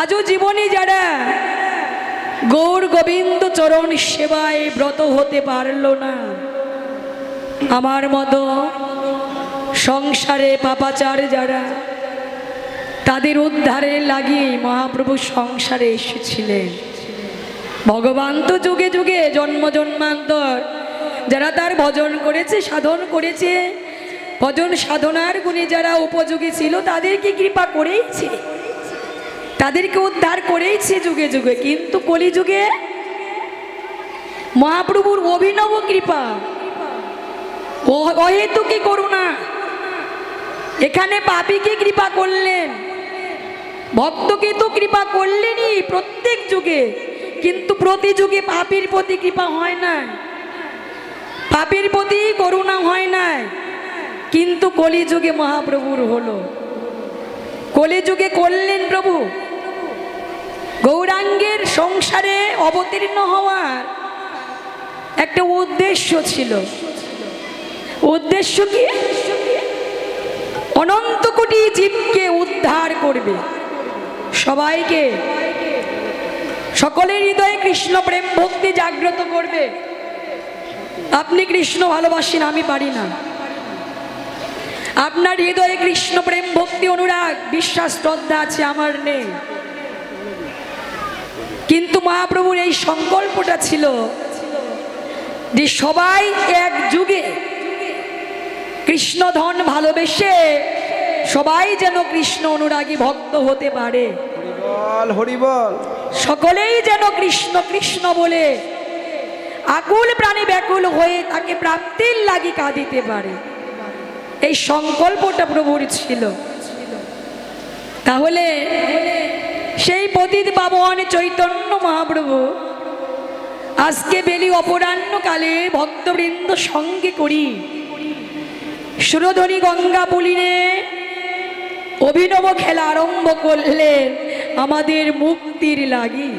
আজও জীবনে যারা গৌর গোবিন্দ চরণ সেবায় ব্রত হতে পারল না, আমার মতো সংসারে পাপাচার যারা, তাদের উদ্ধারের লাগিয়ে মহাপ্রভু সংসারে এসেছিলেন। ভগবান তো যুগে যুগে জন্ম জন্মান্তর যারা তার ভজন করেছে, সাধন করেছে, ভজন সাধনার গুণে যারা উপযোগী ছিল তাদেরকে কৃপা করেইছে, তাদেরকে উদ্ধার করেইছে যুগে যুগে। কিন্তু কলিযুগে মহাপ্রভুর অভিনব কৃপা, অহেতুকি করুণা, এখানে পাপীকে কৃপা করলেন, ভক্তকে তো কৃপা করলেনই প্রত্যেক যুগে, কিন্তু প্রতি যুগে পাপীর প্রতি কৃপা হয় না, পাপীর প্রতি করুণা হয় না। কিন্তু কলিযুগে মহাপ্রভুর হলো, কলিযুগে করলেন প্রভু। গৌরাঙ্গের সংসারে অবতীর্ণ হওয়ার একটা উদ্দেশ্য ছিল। উদ্দেশ্য কি? অনন্ত কোটি জীবকে উদ্ধার করবে, সবাইকে, সকলের হৃদয়ে কৃষ্ণ প্রেম ভক্তি জাগ্রত করবে। আপনি কৃষ্ণ ভালোবাসেন, আমি পারি না। আপনার হৃদয়ে কৃষ্ণ প্রেম ভক্তি অনুরাগ বিশ্বাস শ্রদ্ধা আছে, আমার নেই। কিন্তু মহাপ্রভুর এই সংকল্পটা ছিল যে সবাই এক যুগে কৃষ্ণ ধন ভালোবেসে সবাই যেন কৃষ্ণ অনুরাগী ভক্ত হতে পারে, সকলেই যেন কৃষ্ণ কৃষ্ণ বলে আকুল প্রাণে ব্যাকুল হয়ে তাকে প্রাপ্তির লাগি কাঁদিতে পারে। এই সংকল্পটা প্রভুর ছিল। তাহলে সেই পতিত পাবন চৈতন্য মহাপ্রভু আজকে বেলি অপরাহ্নকালে ভক্তবৃন্দ সঙ্গে করি সুরধনী গঙ্গা পুলিনে অভিনব খেলা আরম্ভ করলেন আমাদের মুক্তির লাগি,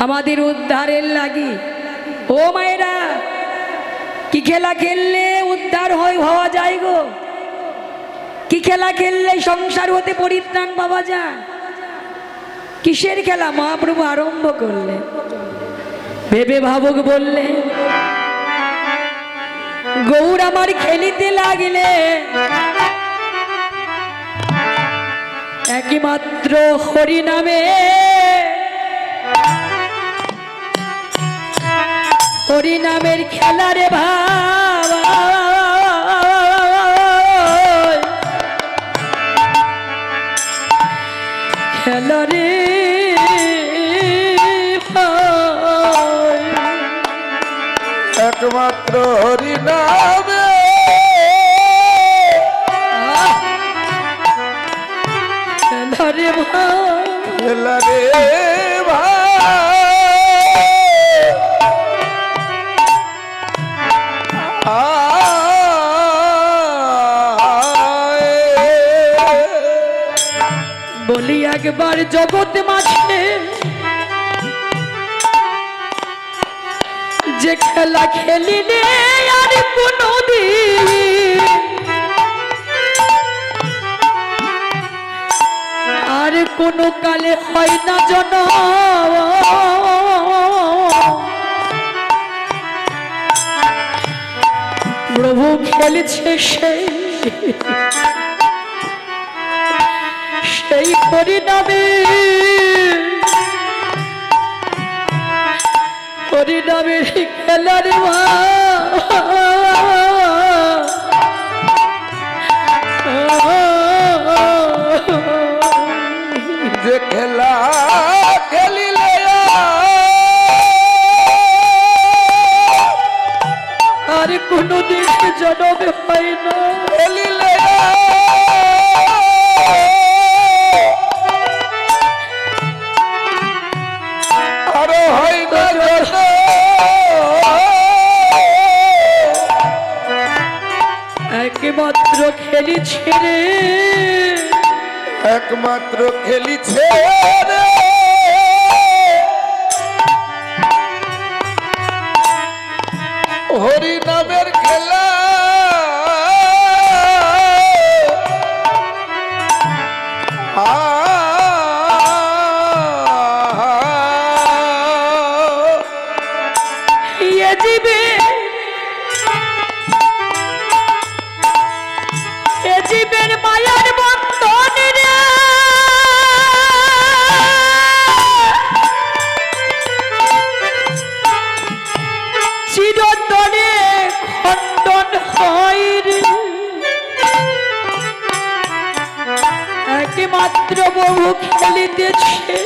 আমাদের উদ্ধারের লাগি। ও মায়েরা, কি খেলা খেললে উদ্ধার হওয়া যায় গো? কি খেলা খেললে সংসার হতে পরিত্রাণ পাওয়া যায়? কিসের খেলা মহাপ্রভু আরম্ভ করলেন? ভেবে ভাবুক বললে, গৌর আমার খেলিতে লাগিলে একমাত্র হরি নামে, হরি নামের খেলারে ভাবা, খেলারে একমাত্র হরি নামে খেলারে ভাই, খেলারে ভাই। বলি একবার জগতে মাঝে যে খেলা খেলিলে আর কোনো দিন আর কোনো কালে হয় না জনম, প্রভু খেলেছে সেই হরিনামে, হরিনামের খেলার যে খেলা খেলিলে আর কোনদিন জনমে হয় না, খেলিলে আরো হয় না একমাত্র খেলিছে রে, একমাত্র খেলিছে রে হরি নামের খেলা। খেলিতেছে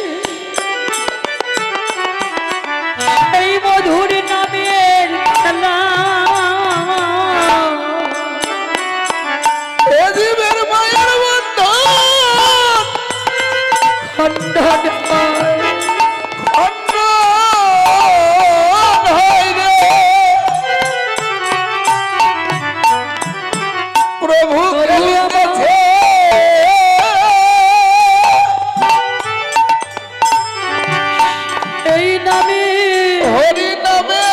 এই মধুর নামের খেলা। এ জীবের মায়ের বন্ধন খণ্ডন হয়, খণ্ডন হয় রে। প্রভু খেলিতেছে এই নামে হরি নামে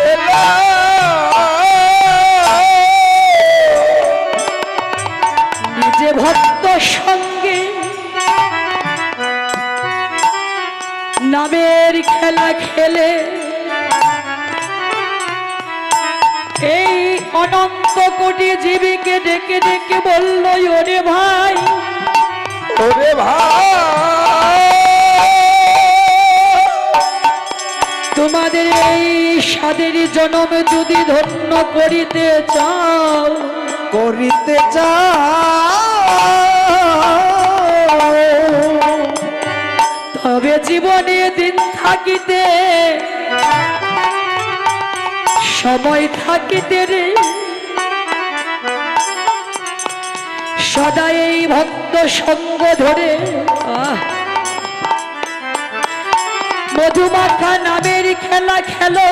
খেলা। নিজে ভক্ত সঙ্গে নামের খেলা খেলে এই অনন্ত কোটি জীবীকে ডেকে ডেকে বলল, ওরে ভাই, ওরে ভাই, তোমাদের এই স্বাদের জনম যদি ধন্য করিতে চাও, করিতে চাও, তবে জীবনে দিন থাকিতে সময় থাকিতে রে সদা এই ভক্ত সঙ্গ ধরে মধুমাখা নামের খেলা খেলো।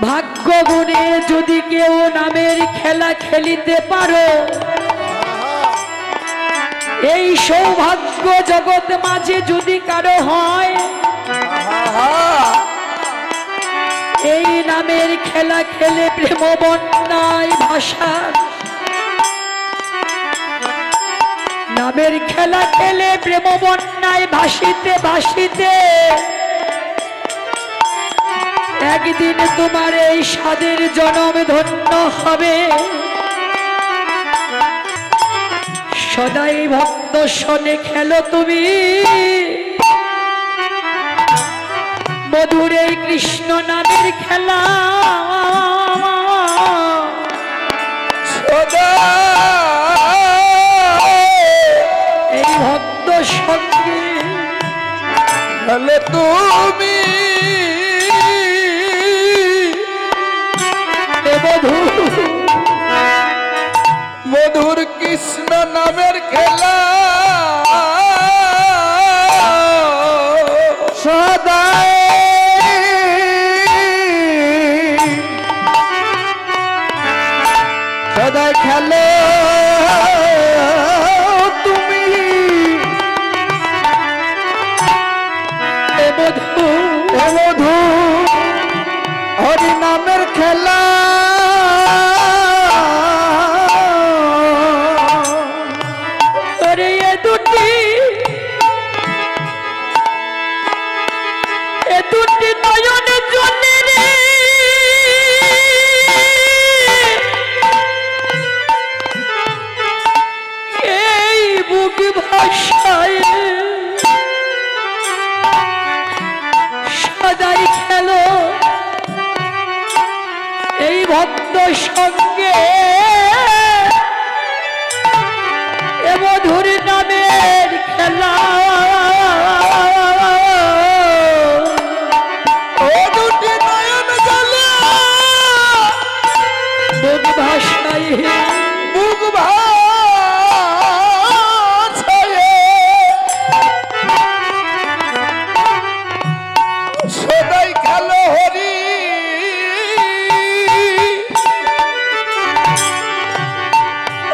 ভাগ্য গুণে যদি কেউ নামের খেলা খেলিতে পারো, এই সৌভাগ্য জগৎ মাঝে যদি কারো হয়, এই নামের খেলা খেলে প্রেম বন্যায় ভাষা, নামের খেলা খেলে প্রেম বন্যায় ভাসিতে ভাসিতে একদিন তোমার এই স্বাদের জনম ধন্য হবে। সদাই ভক্ত শোনে খেলো তুমি মধুর এই কৃষ্ণ নামের খেলা। সদা এই ভক্ত সঙ্গে খেলে তুমি মধুর কৃষ্ণ নামের খেলা। সদাই সদাই খেলো তুমি মধু মধু হরি নামের খেলা। ওরে এ দুটি নয়নে জলে রে এই বুক ভাষায় সদাই খেলো এই ভক্ত সঙ্গে এ মধুর নামের খেলা। ও দুটি নয়ন জলে বুক ভাষায় বুক ভাষায় সদাই খেলো হরি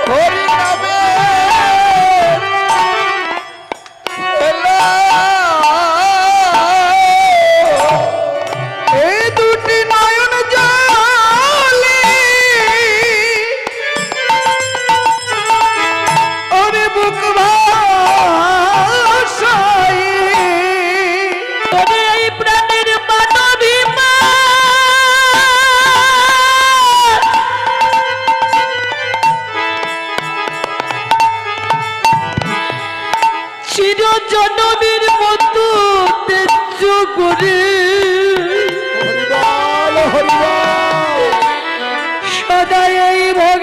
হরি নামে খেলা। এই দুটি নয়ন জলে ওরে বুক ভাষায় তবে এই প্রাণের মানবী মা চির জনমের মতো তেজ করে হরিবল হরিবল সদাই এই ভোগ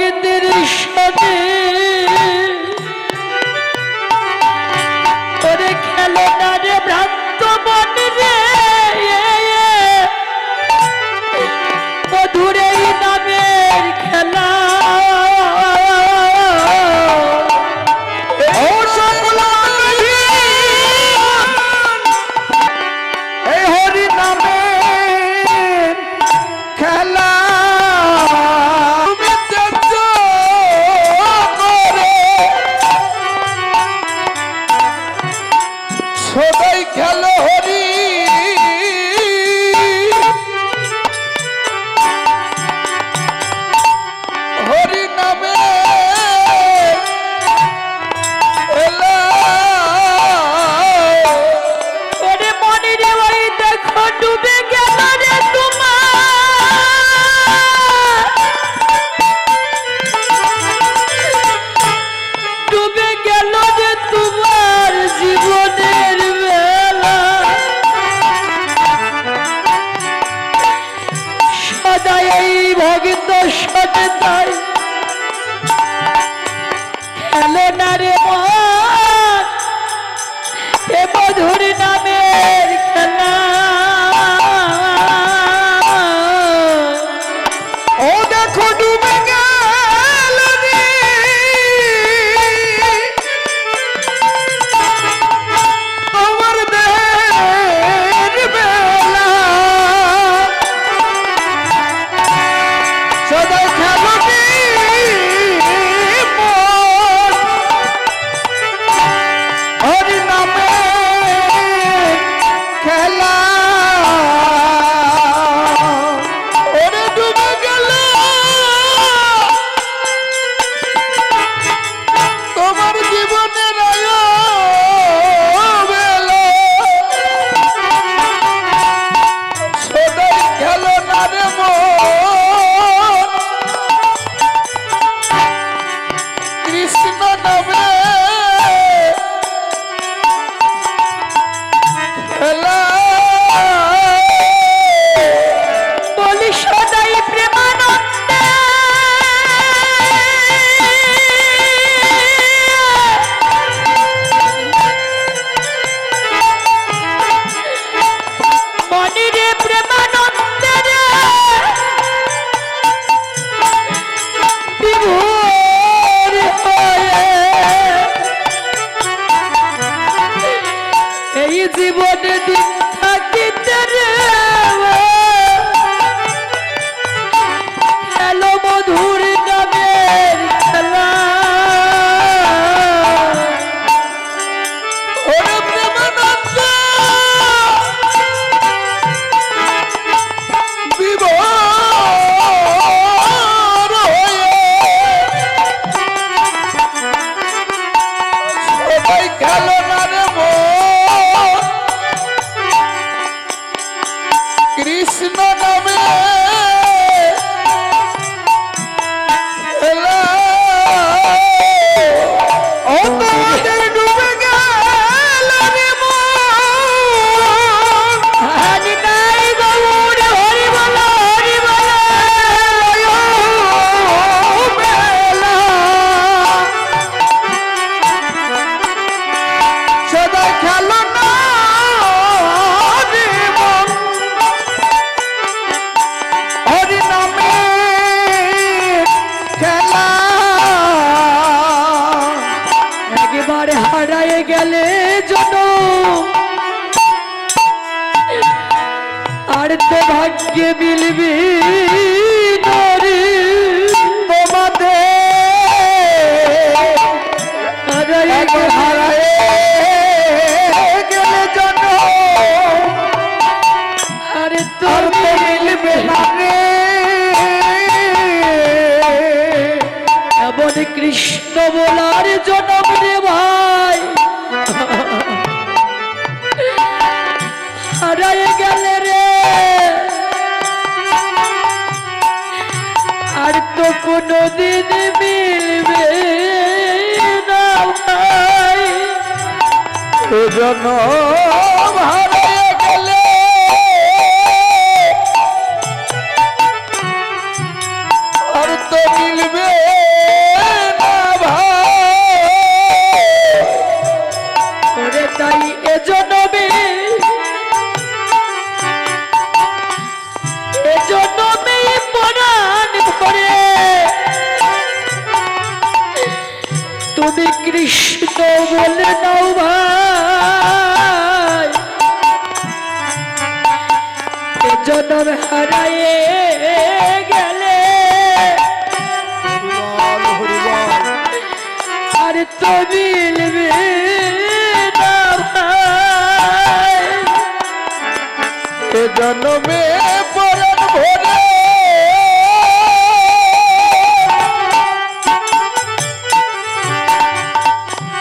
রে মন এ মধুর নামের খেলা ও দেখো ডুবে গেল রে তোমার দেহের বেলা সদাই খেলো কি মন হরি নামে খেলা ওরে ডুবে গেল তোমার জীবনের বেলা সদাই গেল না রে মন কৃষ্ণ নামে খেলা বলি সদাই প্রেমানন্দে মনিরে প্রেমানন্দে রে বিভোর হয়ে এই জীবনে দিন থাকিতে রে খেলো মধুর নামের খেলা ওরে প্রেমানন্দ বিভোর হয়ে সবাই গেল না রে মন কৃষ্ণ নামে খেলা ও তোমাদের ডুবে গেল রে মন হানি নাই গৌর হরি বল বেলা সদা খেলো না রে মন হরি নামে খেলা একেবারে হারায় গেলে জন আর তো ভাগ্যে মিলবি নারে তোমাদের হারায় গেলে হারায় গেলে জন আর তো আর তো মিলবে না রে এমন কৃষ্ণ বলার জনম রে ভাই হারায় গেলে রে আর তো কোনোদিন মিলবে না ভাই জন হারিয়ে গেলে আর তো মিলবে না ভাই করে তাই এজন্যে পরাণ ভরে তুমি কৃষ্ণ বলে নাও ভাই এজন্য হারায়ে গেলে আর তো মিলবে না ভাই এ জন্মে পরাণ ভরে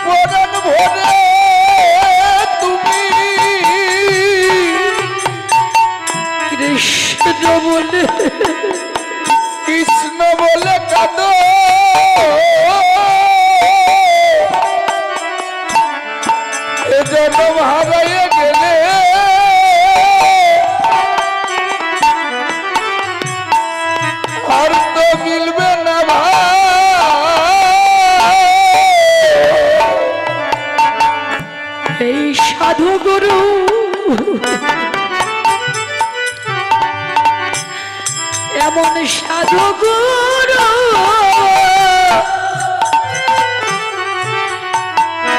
পরাণ ভরে তুমি কৃষ্ণ বলে কৃষ্ণ বলে কাঁদো এ জন্ম হারাইয়ে গেলে এমন সাধু গুরু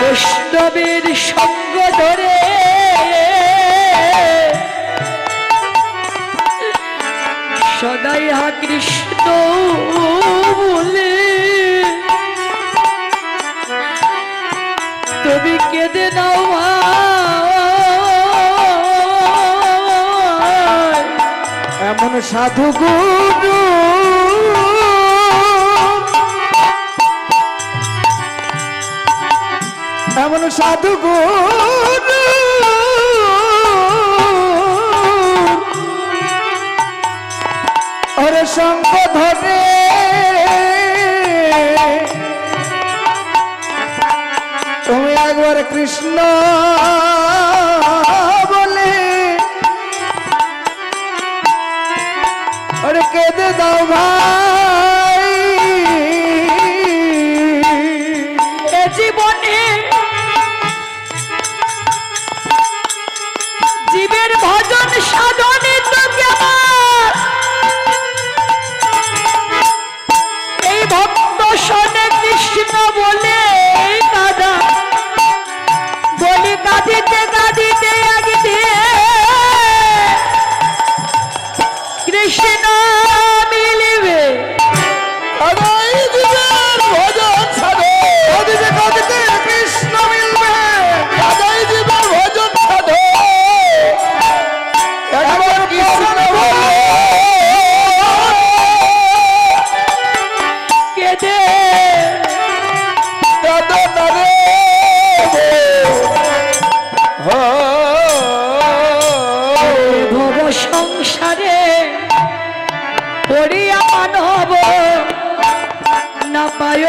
বৈষ্ণবের সঙ্গ ধরে সদাই হা কৃষ্ণ বলে তুমি কেঁদে নাও ভাই। এমন সাধু গুরু এমন সাধু গুরু ওরে সঙ্গ ধরে তুমি একবার কৃষ্ণ বলে ওরে কেঁদে দাও ভাই। এ জীবনে জীবের ভজন সাধনে তো কেবল এই ভক্ত শোনে কৃষ্ণ বলে কাঁদা বলি কাঁদিতে কাঁদিতে একদিন কৃষ্ণ মিলিবে। কাদাই জীবের ভজন ছাড়ো, কাঁদিতে কাঁদিতে কৃষ্ণ মিলবে। কাদাই জীবের ভজন ছাড়ো, একবার কৃষ্ণ বলো। কেঁদে কাঁদো না রে ভব সংসারে পড়িয়া মানব না পায়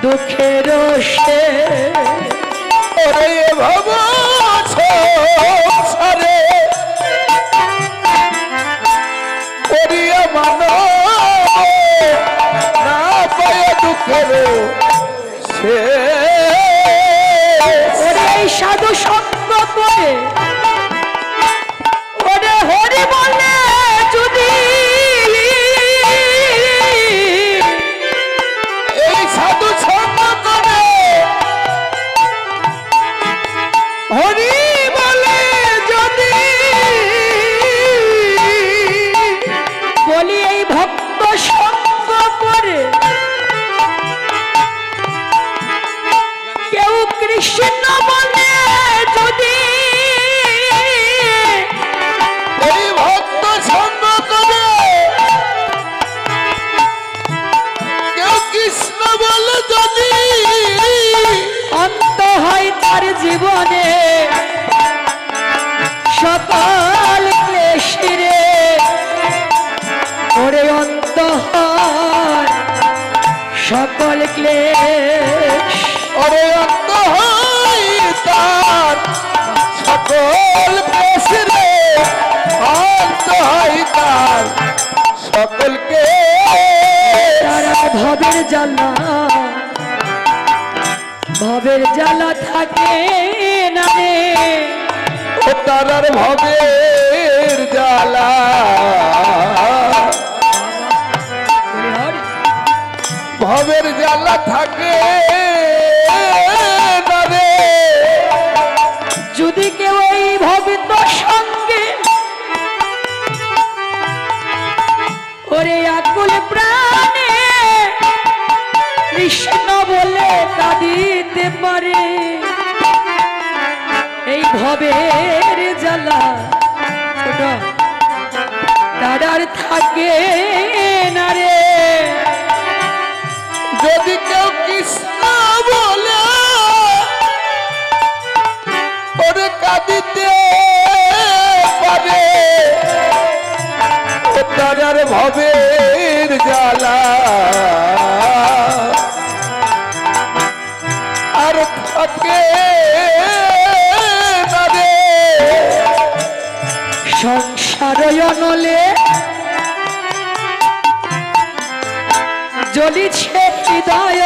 দুঃখের সে। ওরে ভব সংসারে করিয়া মানো না পায় দুঃখের সে। ওরে এই সাধু সঙ্গ করে ওরে হরি বলে যদি এই সাধু সঙ্গ করে হরি বলে যদি বলি এই ভক্ত সঙ্গ করে কেউ কৃষ্ণ বলে যদি এই ভক্ত সঙ্গ করে কেউ কৃষ্ণ বলে যদি অন্ত হয় তার জীবনে সকল ক্লেশিরে ওরে অন্ত হয় সকল ক্লেশ। ওরে অন্ত হয় তার সকল ক্লেশে, অন্ত হয় তার সকলকে। তারা ভবের জ্বালা ভবের জ্বালা থাকে না রে। ও তারার ভবের জ্বালা, ভবের জ্বালা থাকে না রে। যদি কেউ এই ভবিত সঙ্গে ওরে আকুল প্রাণে কৃষ্ণ বলে কাঁদিতে পারে এই ভবের জ্বালা ছোট তারার থাকে না রে। যদি কেউ কৃষ্ণ বলে ওরে কাঁদিতে পারে ও তারার ভবের জ্বালা আর থাকে না রে। সংসার অনলে জ্বলিছে হৃদয়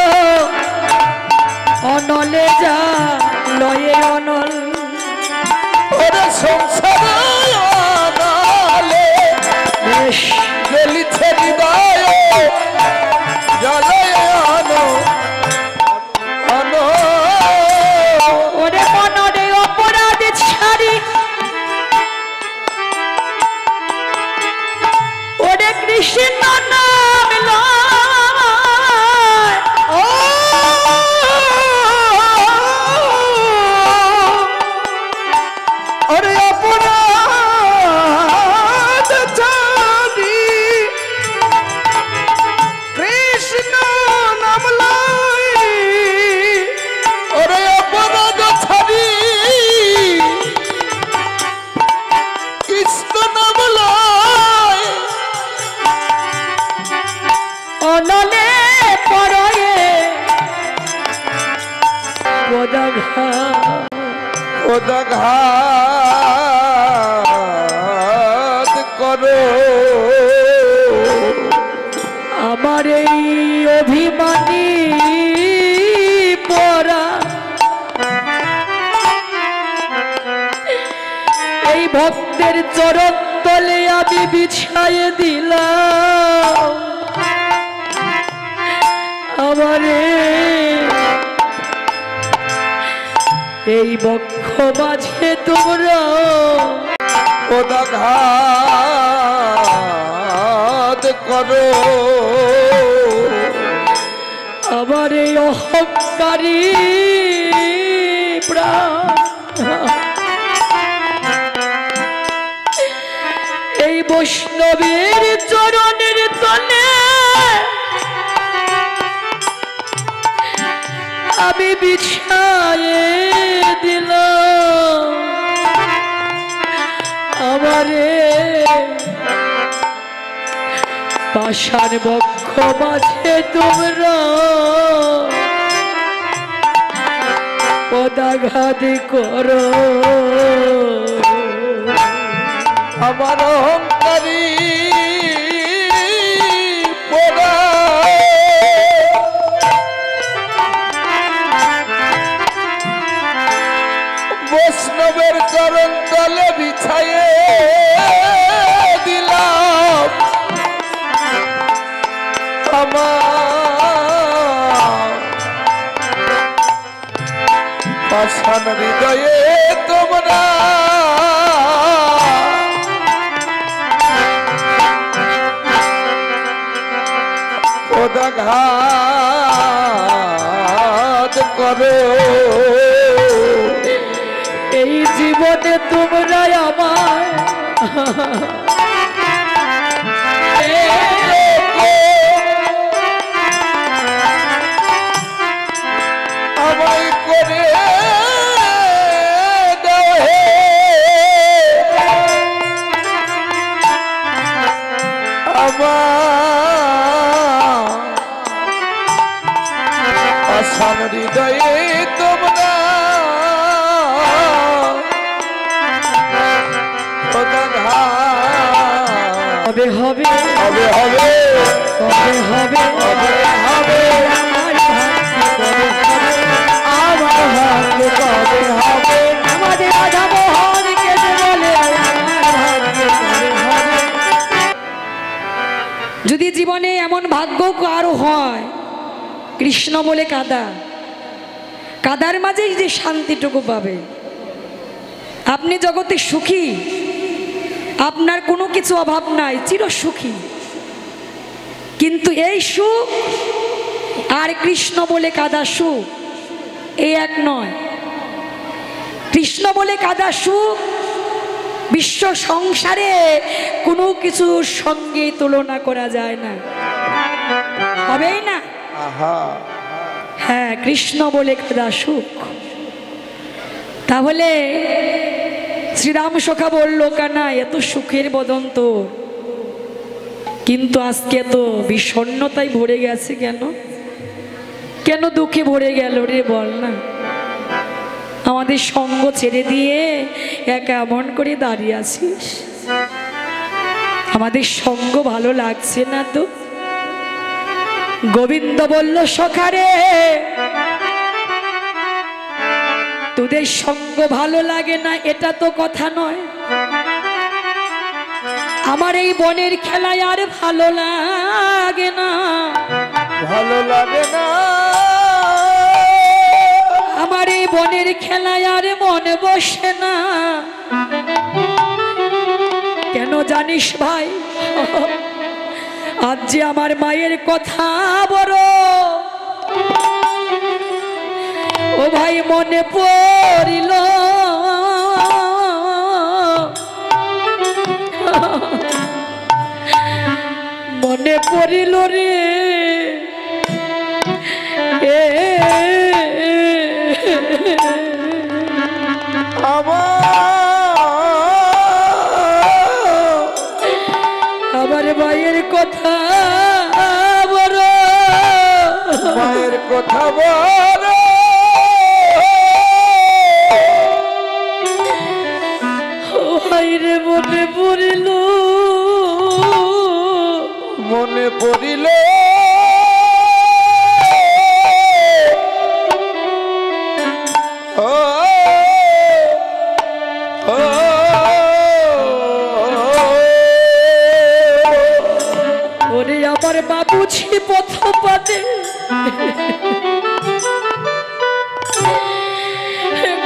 অনলে যা লয়ে অনল। ওরে সংসার নালে পরয়ে পদাঘাত পদাঘাত করো আমার এই অভিমানী পরা এই ভক্তের চরণ তলে আমি বিছায়ে দিলাম আমারে এই বক্ষ মাঝে তোমরা পদাঘাত করো আমার এই অহংকারী প্রাণ এই বৈষ্ণবের চরণের তলে আমি বিছায়ে দিলাম আমারে পাষাণ বক্ষ মাঝে তোমরা পদাঘাত করো আমার অহংকারী পরা বৈষ্ণবের চরণ তলে বিছায়ে দিলাম আমার পাষাণ হৃদয়ে তোমরা পদাঘাত করো এই জীবনে তোমরা আমার আমায় করে দাও হে আমার আসান হৃদয়ে তোমরা হবে হবে হবে হবে হবে হবে হবে হবে আমার ভাগ্যে কবে হবে আমাদের রাধা মোহন কেঁদে বলে আমার ভাগ্যে কবে হবে। যদি জীবনে এমন ভাগ্য কারো হয় কৃষ্ণ বলে কাদার মাঝেই যে শান্তিটুকু পাবে আপনি জগতে সুখী আপনার কোনো কিছু অভাব নাই চির সুখী কিন্তু এই সুখ আর কৃষ্ণ বলে কাদা সুখ এই এক নয় কৃষ্ণ বলে কাদা সুখ বিশ্ব সংসারে কোনো কিছুর সঙ্গে তুলনা করা যায় না হবেই না আহা হ্যাঁ কৃষ্ণ বলে কাদা সুখ তাহলে শ্রীরাম সখা বলল কানা এত সুখের বদন তোর কিন্তু আজকে তো বিষণ্ণতায় ভরে গেছে কেন কেন দুঃখে ভরে গেল রে বল না আমাদের সঙ্গ ছেড়ে দিয়ে একা এমন করে দাঁড়িয়ে আছিস আমাদের সঙ্গ ভালো লাগছে না তো গোবিন্দ বলল সখারে তোদের সঙ্গ ভালো লাগে না এটা তো কথা নয় আমার এই বনের খেলায় আর ভালো লাগে না ভালো লাগে না আমার এই বনের খেলায় আর মন বসে না কেন জানিস ভাই আজ যে আমার মায়ের কথা বড় ও ভাই মনে পড়িল মনে পড়িল রে আমার মায়ের কথা বড় কথা বল ভাইরে মনে পড়িল মনে পড়িল ও ও ওরে আমার বাবুছি পথ পাতে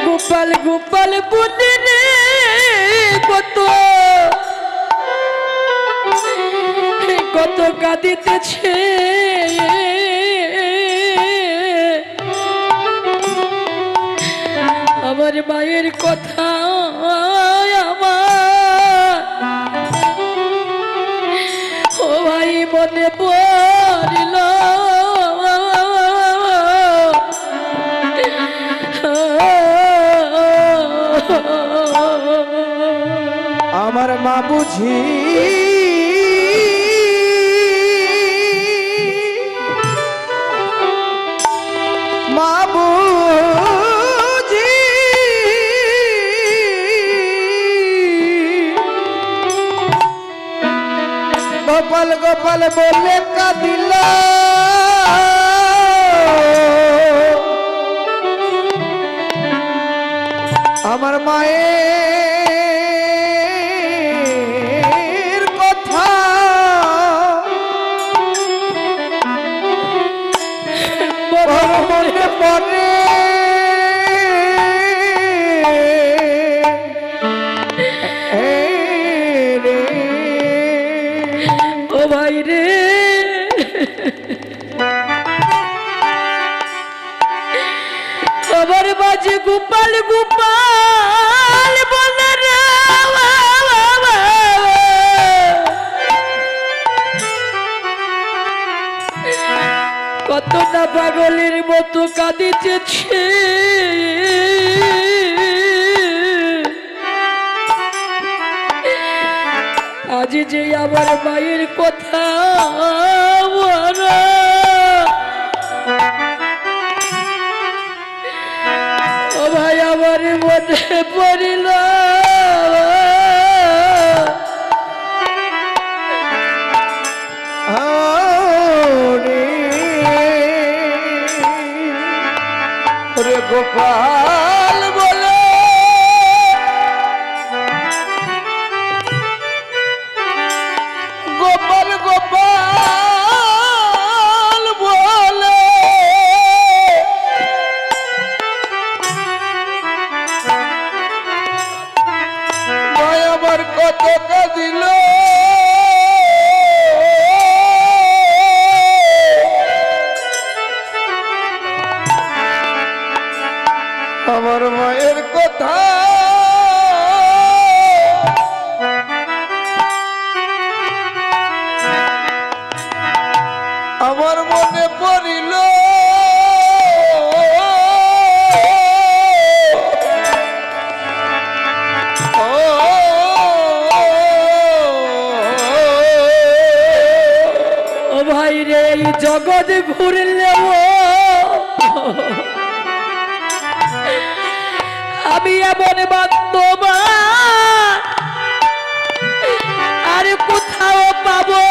গোপাল গোপাল বলে রে কত কত কাঁদিতেছে আমার মায়ের কথা আমার ও ভাই মনে পড়ল আমার মা বুঝি মা বুঝি গোপাল গোপাল বলে কাঁদিল আমার মায়ের কথা মনে পড়ে ও ভাই রে খবর বাজে গোপাল গোপাল বলে রে কত না পাগলের মতো কাঁদিতেছে আজ যে আমার মায়ের কথা বলা ও ভাই আমার মনে পড়িল ওরে গোপাল বলে গোপাল গোপাল বলে ভাই আমার কত কাঁদিল আমার মায়ের কথা আমার মনে পড়িল ও ভাই রে এই জগৎ ঘুরলেও আমি এমন বান্ধবা আর কোথাও পাবো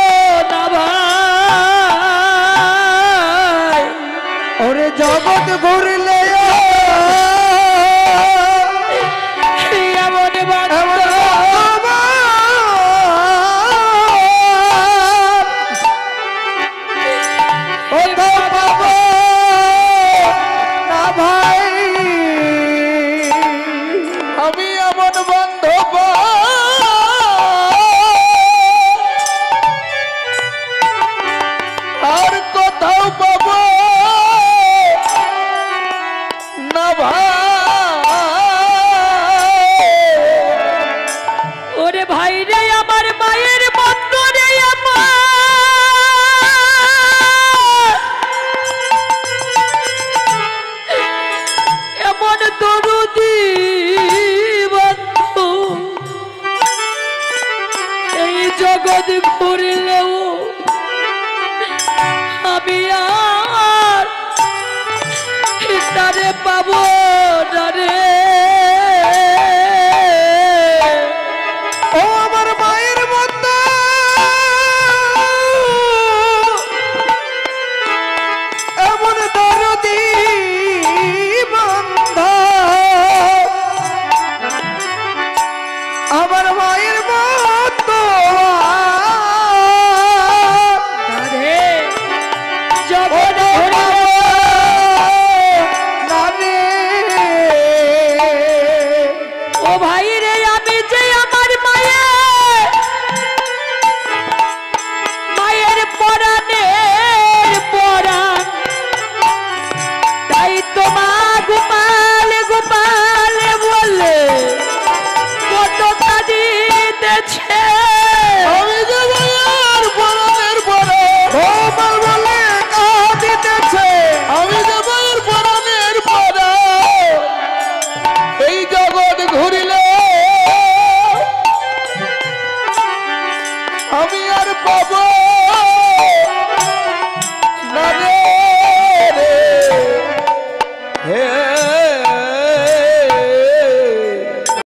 না ভাই ওরে জগৎ ঘুরলে এমন বান্ধবা আমি এমন বান্ধব আর কোথাও পাব না ভাই ওরে ভাই রে আমার মায়ের বন্ধরে এমন দরুদি বন্ধু এই জগৎ ঘুরলেও আমি আর জগৎ ঘুরিলে না রে ও ভাই রে আমি যে আমার মায়ের পরাণের পরাণ তাই তো মা গোপাল গোপাল বলে কত কাঁদিতেছে আমি যে মায়ের পরাণের পরে গোপাল বলে কাঁদিতেছে আমি যে মায়ের পরাণের পরে এই জগৎ ঘুরিলে আমি আর পাবো না রে হে